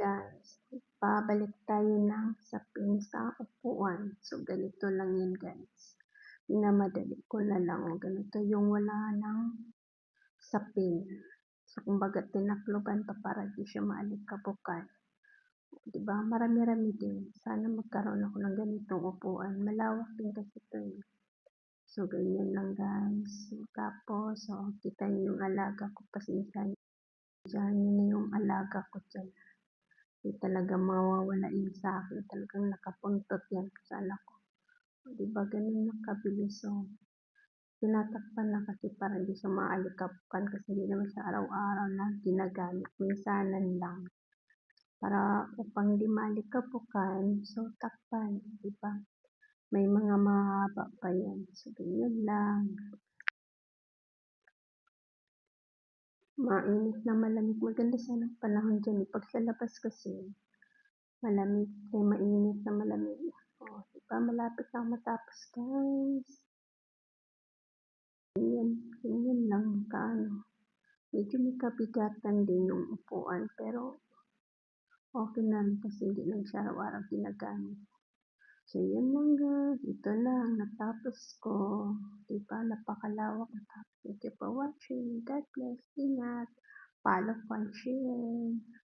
guys, babalik tayo ng sapin sa upuan. So, ganito lang yan guys. Minamadali ko na lang. Ganito yung wala ng sapin. So, kumbaga tinakloban pa para di siya maalikabukal. Diba? Marami-rami din. Sana magkaroon ako ng ganitong upuan. Malawak din kasi ito eh. So, ganyan lang guys. Tapos, kita niyo yung alaga ko. Pasensya niyo. Diyan na yung alaga ko dyan. Hindi talaga mawawala yun sa akin. Talagang nakapuntot yan sa anak ko. Diba ganun nakabilis. So, tinatakpan na kasi para hindi siya maalikapukan kasi hindi naman siya araw-araw na ginagamit. Minsanan lang. Para upang di maalikapukan, so takpan. Diba? May mga mahaba pa yan. So, ganyan lang. Mainit na malamig. Maganda sana ang panahon dyan. Pag sa labas kasi, malamig ay mainit na malamig. Diba? Malapit na matapos guys. Ganyan lang kaano. Medyo may kabigatan din yung upuan pero okay na rin kasi hindi lang siya araw-araw ginagamit. So yun lang guys. Ito lang. Natapos ko. Diba? Napakalawak natapos. Thank you for watching. God bless. Ingat. Follow, and share.